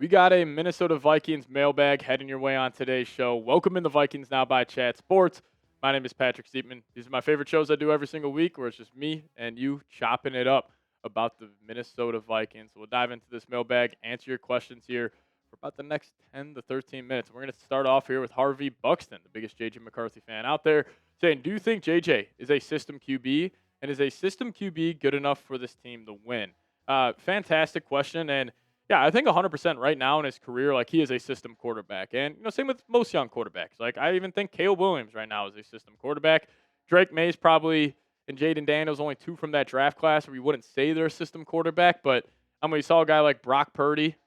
We got a Minnesota Vikings mailbag heading your way on today's show. Welcome in the Vikings Now by Chat Sports. My name is Patrick Siepman. These are my favorite shows I do every single week where it's just me and you chopping it up about the Minnesota Vikings. We'll dive into this mailbag, answer your questions here for about the next 10 to 13 minutes. We're going to start off here with Harvey Buxton, the biggest JJ McCarthy fan out there, saying, do you think JJ is a system QB? And is a system QB good enough for this team to win? Fantastic question. And yeah, I think 100% right now in his career, like he is a system quarterback. And, same with most young quarterbacks. Like I even think Caleb Williams right now is a system quarterback. Drake May's probably, and Jaden Daniels, only two from that draft class where you wouldn't say they're a system quarterback. But we saw a guy like Brock Purdy,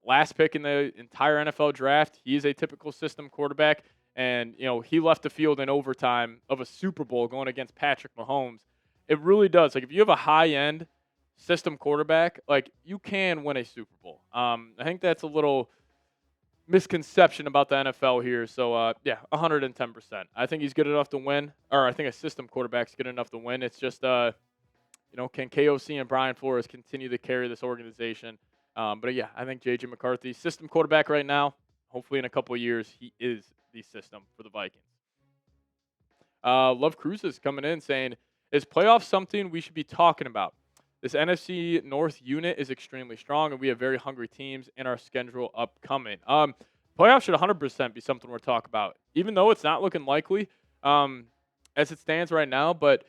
last pick in the entire NFL draft. He is a typical system quarterback. And, he left the field in overtime of a Super Bowl going against Patrick Mahomes. It really does. Like if you have a high-end system quarterback, like you can win a Super Bowl. I think that's a little misconception about the NFL here. So 110%. I think he's good enough to win, or I think a system quarterback's good enough to win. It's just can KOC and Brian Flores continue to carry this organization? But yeah, I think JJ McCarthy, system quarterback right now. Hopefully in a couple of years he is the system for the Vikings. Love Cruz is coming in saying, is playoffs something we should be talking about? This NFC North unit is extremely strong, and we have very hungry teams in our schedule upcoming. Playoffs should 100% be something we're talking about, even though it's not looking likely as it stands right now. But,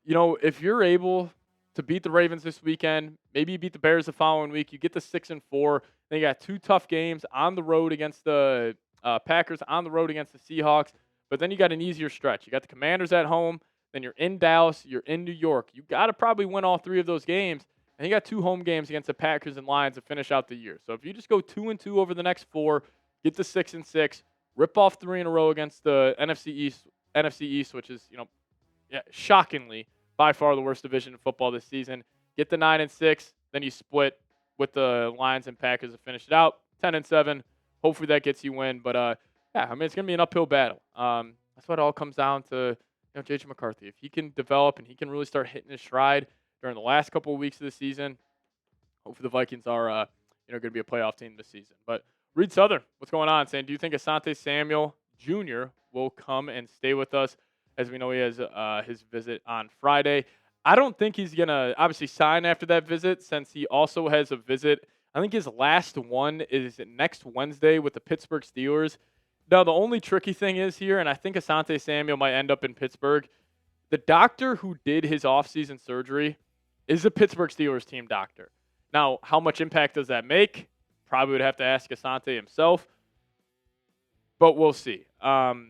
if you're able to beat the Ravens this weekend, maybe you beat the Bears the following week, you get to 6-4. Then you got two tough games on the road against the Packers, on the road against the Seahawks. But then you got an easier stretch. You got the Commanders at home. Then you're in Dallas, you're in New York. You got to probably win all three of those games. And you got two home games against the Packers and Lions to finish out the year. So if you just go 2-2 over the next four, get to 6-6, rip off three in a row against the NFC East, which is, shockingly by far the worst division in football this season. Get the 9-6, then you split with the Lions and Packers to finish it out. 10-7. Hopefully that gets you win. But it's gonna be an uphill battle. That's what it all comes down to. JJ McCarthy, if he can develop and he can really start hitting his stride during the last couple of weeks of the season, hopefully the Vikings are, going to be a playoff team this season. But Reed Southern, what's going on? Saying, do you think Asante Samuel Jr. will come and stay with us? As we know, he has his visit on Friday. I don't think he's going to obviously sign after that visit, since he also has a visit. I think his last one is next Wednesday with the Pittsburgh Steelers. Now, the only tricky thing is here, and I think Asante Samuel might end up in Pittsburgh, the doctor who did his offseason surgery is a Pittsburgh Steelers team doctor. Now, how much impact does that make? Probably would have to ask Asante himself, but we'll see. If I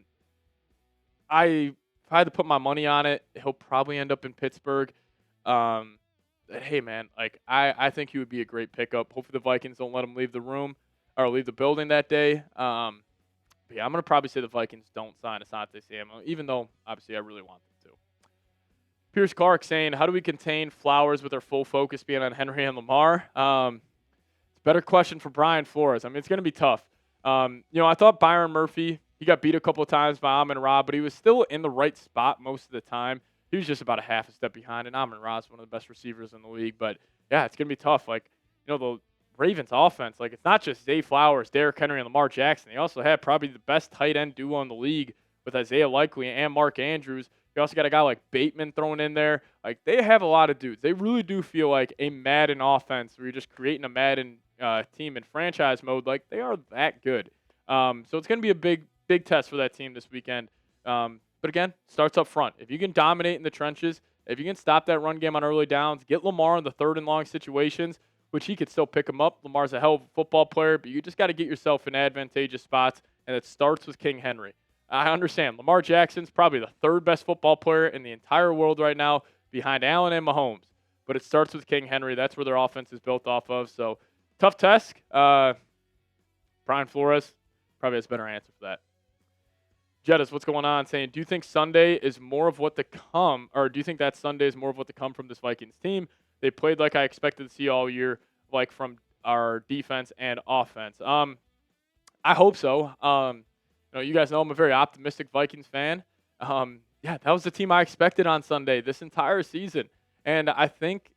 had to put my money on it, he'll probably end up in Pittsburgh. Hey, man, I think he would be a great pickup. Hopefully the Vikings don't let him leave the room or leave the building that day. But yeah, I'm going to probably say the Vikings don't sign Asante Samuel, even though, obviously, I really want them to. Pierce Clark saying, how do we contain Flowers with our full focus being on Henry and Lamar? It's a better question for Brian Flores. It's going to be tough. I thought Byron Murphy, he got beat a couple of times by Amon-Ra, but he was still in the right spot most of the time. He was just about a half a step behind, and Amon-Ra is one of the best receivers in the league. But, yeah, it's going to be tough. The Ravens offense, it's not just Zay Flowers, Derrick Henry, and Lamar Jackson. They also had probably the best tight end duo in the league with Isaiah Likely and Mark Andrews. You also got a guy like Bateman thrown in there. They have a lot of dudes. They really do feel like a Madden offense where you're just creating a Madden team in franchise mode. They are that good. So it's going to be a big test for that team this weekend. But again, starts up front. If you can dominate in the trenches, if you can stop that run game on early downs, get Lamar in the third and long situations, which he could still pick him up. Lamar's a hell of a football player, but you just got to get yourself in advantageous spots, and it starts with King Henry. I understand. Lamar Jackson's probably the third best football player in the entire world right now, behind Allen and Mahomes. But it starts with King Henry. That's where their offense is built off of. So, tough test. Brian Flores probably has a better answer for that. Jettis, what's going on? Saying, do you think Sunday is more of what to come, or do you think that Sunday is more of what to come from this Vikings team? They played like I expected to see all year, from our defense and offense. I hope so. You guys know I'm a very optimistic Vikings fan. That was the team I expected on Sunday this entire season. And I think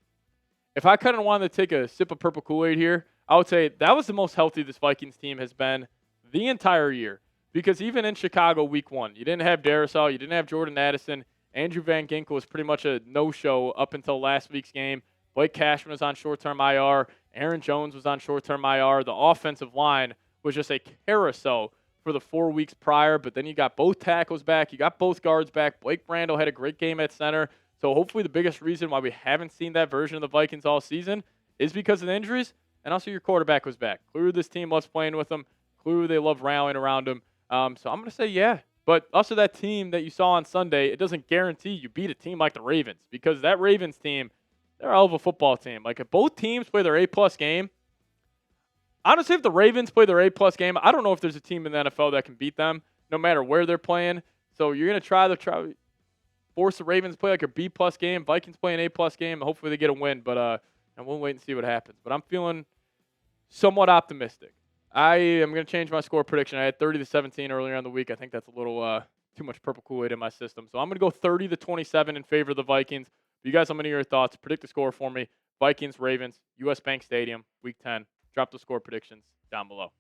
if I kind of wanted to take a sip of purple Kool-Aid here, I would say that was the most healthy this Vikings team has been the entire year. Because even in Chicago week 1, you didn't have Darrisaw, you didn't have Jordan Addison. Andrew Van Ginkel was pretty much a no-show up until last week's game. Blake Cashman was on short-term IR. Aaron Jones was on short-term IR. The offensive line was just a carousel for the 4 weeks prior, but then you got both tackles back. You got both guards back. Blake Brandel had a great game at center. So hopefully the biggest reason why we haven't seen that version of the Vikings all season is because of the injuries, and also your quarterback was back. Clearly this team loves playing with him. Clearly they love rallying around him. So I'm going to say yeah. But also that team that you saw on Sunday, it doesn't guarantee you beat a team like the Ravens, because that Ravens team, they're a hell of a football team. Like, if both teams play their A-plus game, honestly, if the Ravens play their A-plus game, I don't know if there's a team in the NFL that can beat them no matter where they're playing. So you're going to try force the Ravens to play like a B-plus game, Vikings play an A-plus game, and hopefully they get a win. But and we'll wait and see what happens. But I'm feeling somewhat optimistic. I am going to change my score prediction. I had 30-17 earlier in the week. I think that's a little too much purple Kool-Aid in my system. So I'm going to go 30-27 in favor of the Vikings. You guys, how many of your thoughts? Predict the score for me. Vikings, Ravens, U.S. Bank Stadium, Week 10. Drop the score predictions down below.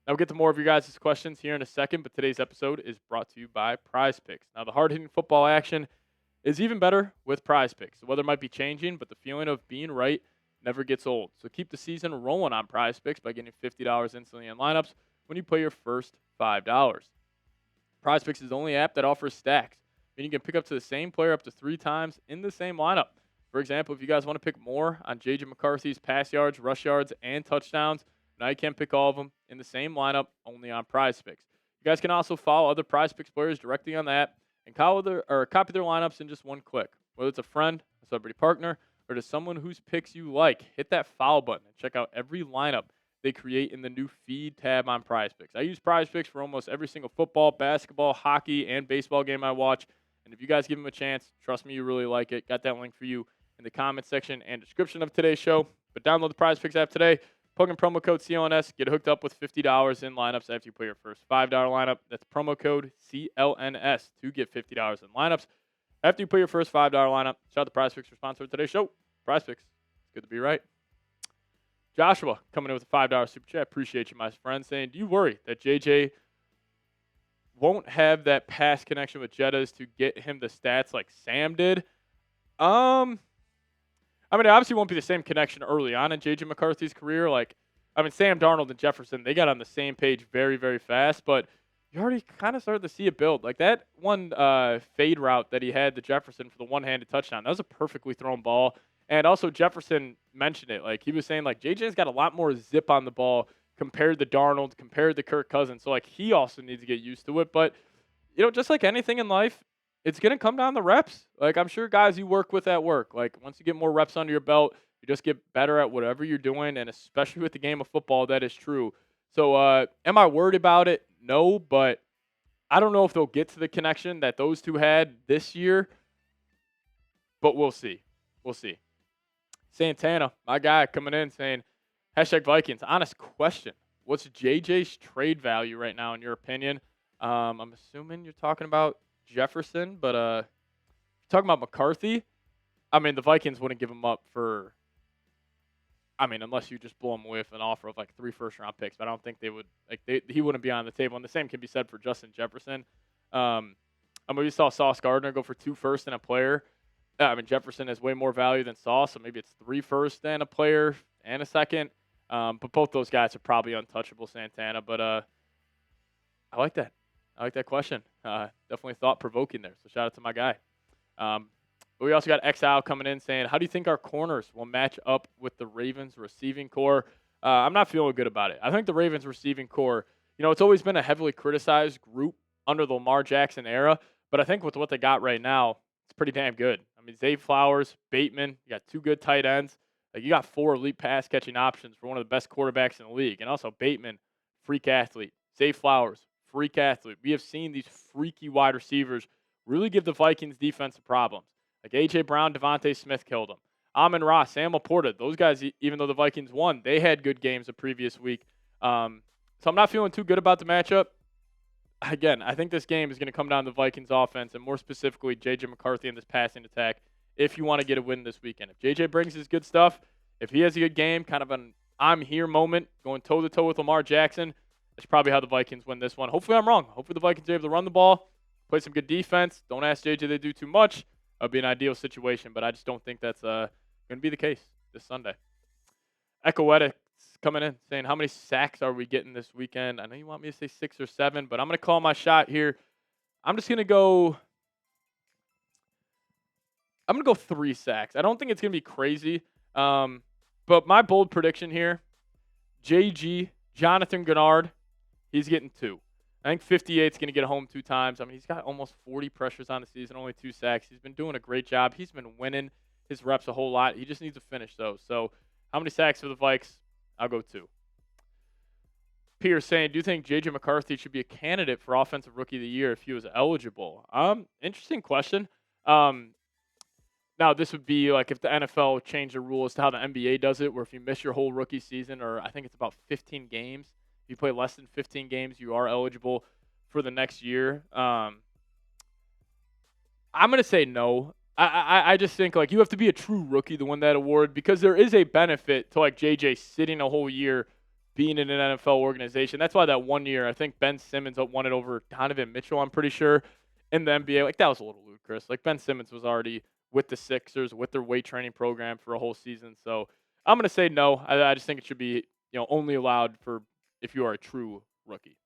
Now we'll get to more of your guys' questions here in a second, but today's episode is brought to you by PrizePicks. Now, the hard-hitting football action is even better with PrizePicks. The weather might be changing, but the feeling of being right never gets old. So keep the season rolling on PrizePicks by getting $50 instantly in lineups when you play your first $5. PrizePicks is the only app that offers stacks, meaning you can pick up to the same player up to 3 times in the same lineup. For example, if you guys want to pick more on JJ McCarthy's pass yards, rush yards, and touchdowns, now you can't pick all of them in the same lineup, only on PrizePicks. You guys can also follow other PrizePicks players directly on the app and copy their lineups in just one click. Whether it's a friend, a celebrity partner, or to someone whose picks you like, hit that follow button and check out every lineup they create in the new feed tab on PrizePicks. I use PrizePicks for almost every single football, basketball, hockey, and baseball game I watch. And if you guys give them a chance, trust me, you really like it. Got that link for you in the comment section and description of today's show. But download the PrizePicks app today. Plug in promo code CLNS. Get hooked up with $50 in lineups after you play your first $5 lineup. That's promo code CLNS to get $50 in lineups after you play your first $5 lineup. Shout out to PrizePicks for sponsoring today's show. PrizePicks. It's good to be right. Joshua coming in with a $5 super chat. Appreciate you, my friend, saying, do you worry that JJ won't have that pass connection with Jettas to get him the stats like Sam did? I mean, it obviously won't be the same connection early on in JJ McCarthy's career. Sam Darnold and Jefferson, they got on the same page very, very fast, but you already kind of started to see it build. Like that one fade route that he had to Jefferson for the one-handed touchdown, that was a perfectly thrown ball. And also Jefferson mentioned it. Like, he was saying, like, JJ's got a lot more zip on the ball compared to Darnold, compared to Kirk Cousins. So, like, he also needs to get used to it. But, just like anything in life, it's going to come down to reps. Like, I'm sure guys you work with at work, like, once you get more reps under your belt, you just get better at whatever you're doing. And especially with the game of football, that is true. So, am I worried about it? No, but I don't know if they'll get to the connection that those two had this year. But we'll see. We'll see. Santana, my guy, coming in saying, #Vikings. Honest question. What's JJ's trade value right now, in your opinion? I'm assuming you're talking about Jefferson, but talking about McCarthy, I mean, the Vikings wouldn't give him up for, unless you just blow him away with an offer of like 3 first-round picks. But I don't think they would, he wouldn't be on the table. And the same can be said for Justin Jefferson. We saw Sauce Gardner go for 2 firsts and a player. Jefferson has way more value than Sauce, so maybe it's 3 firsts and a player and a second. But both those guys are probably untouchable, Santana. But I like that. I like that question. Definitely thought-provoking there, so shout out to my guy. But we also got Exile coming in saying, how do you think our corners will match up with the Ravens receiving core? I'm not feeling good about it. I think the Ravens receiving core, it's always been a heavily criticized group under the Lamar Jackson era, but I think with what they got right now, it's pretty damn good. Zay Flowers, Bateman, you got 2 good tight ends. You got 4 elite pass-catching options for one of the best quarterbacks in the league. And also Bateman, freak athlete. Zay Flowers, freak athlete. We have seen these freaky wide receivers really give the Vikings defense problems. Like A.J. Brown, Devontae Smith killed them. Amon-Ra, Sam Laporta, those guys, even though the Vikings won, they had good games the previous week. So I'm not feeling too good about the matchup. Again, I think this game is going to come down to the Vikings offense, and more specifically, JJ McCarthy and this passing attack, if you want to get a win this weekend. If JJ brings his good stuff, if he has a good game, kind of on I'm here moment, going toe-to-toe with Lamar Jackson. That's probably how the Vikings win this one. Hopefully I'm wrong. Hopefully the Vikings are able to run the ball, play some good defense. Don't ask JJ they do too much. That would be an ideal situation, but I just don't think that's going to be the case this Sunday. Echoetics coming in saying, how many sacks are we getting this weekend? I know you want me to say 6 or 7, but I'm going to call my shot here. I'm just going to go 3 sacks. I don't think it's going to be crazy. But my bold prediction here, Jonathan Gennard, he's getting 2. I think 58's going to get home 2 times. I mean, he's got almost 40 pressures on the season, only 2 sacks. He's been doing a great job. He's been winning his reps a whole lot. He just needs to finish those. So how many sacks for the Vikes? I'll go 2. Pierce saying, do you think JJ McCarthy should be a candidate for Offensive Rookie of the Year if he was eligible? Interesting question. Now, this would be like if the NFL changed the rule as to how the NBA does it, where if you miss your whole rookie season, or I think it's about 15 games, if you play less than 15 games, you are eligible for the next year. I'm going to say no. I just think like you have to be a true rookie to win that award, because there is a benefit to like JJ sitting a whole year being in an NFL organization. That's why that 1 year, I think Ben Simmons won it over Donovan Mitchell, I'm pretty sure, in the NBA. Like that was a little ludicrous. Like Ben Simmons was already with the Sixers, with their weight training program for a whole season. So I'm going to say no. I just think it should be, only allowed for if you are a true rookie.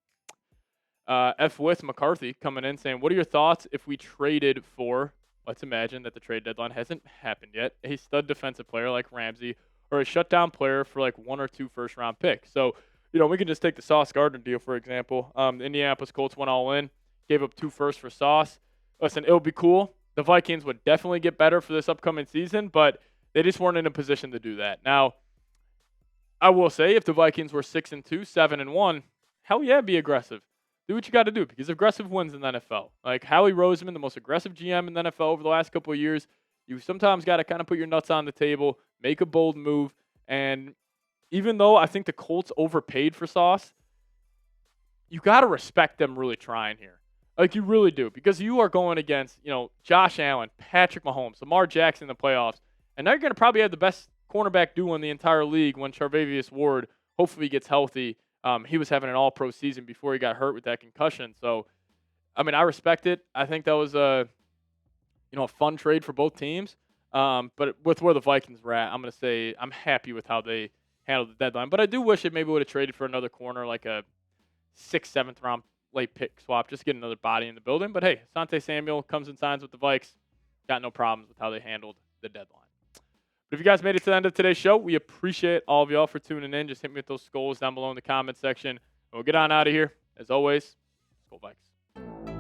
F with McCarthy coming in saying, what are your thoughts if we traded for, let's imagine that the trade deadline hasn't happened yet, a stud defensive player like Ramsey, or a shutdown player for like 1 or 2 first-round picks? So, we can just take the Sauce Gardner deal, for example. The Indianapolis Colts went all in, gave up 2 firsts for Sauce. Listen, it would be cool. The Vikings would definitely get better for this upcoming season, but they just weren't in a position to do that. Now, I will say if the Vikings were 6-2, 7-1, hell yeah, be aggressive. Do what you got to do, because aggressive wins in the NFL. Like Howie Roseman, the most aggressive GM in the NFL over the last couple of years, you sometimes got to kind of put your nuts on the table, make a bold move. And even though I think the Colts overpaid for Sauce, you got to respect them really trying here. Like, you really do, because you are going against, Josh Allen, Patrick Mahomes, Lamar Jackson in the playoffs, and now you're going to probably have the best cornerback duo in the entire league when Charvarius Ward hopefully gets healthy. He was having an all-pro season before he got hurt with that concussion. So, I mean, I respect it. I think that was a fun trade for both teams. But with where the Vikings were at, I'm going to say I'm happy with how they handled the deadline. But I do wish it maybe would have traded for another corner, like a 6th, 7th round late pick swap, just get another body in the building. But hey, Asante Samuel comes and signs with the Vikes. Got no problems with how they handled the deadline. But if you guys made it to the end of today's show, we appreciate all of y'all for tuning in. Just hit me with those skulls down below in the comment section. And we'll get on out of here. As always, Skol Vikes.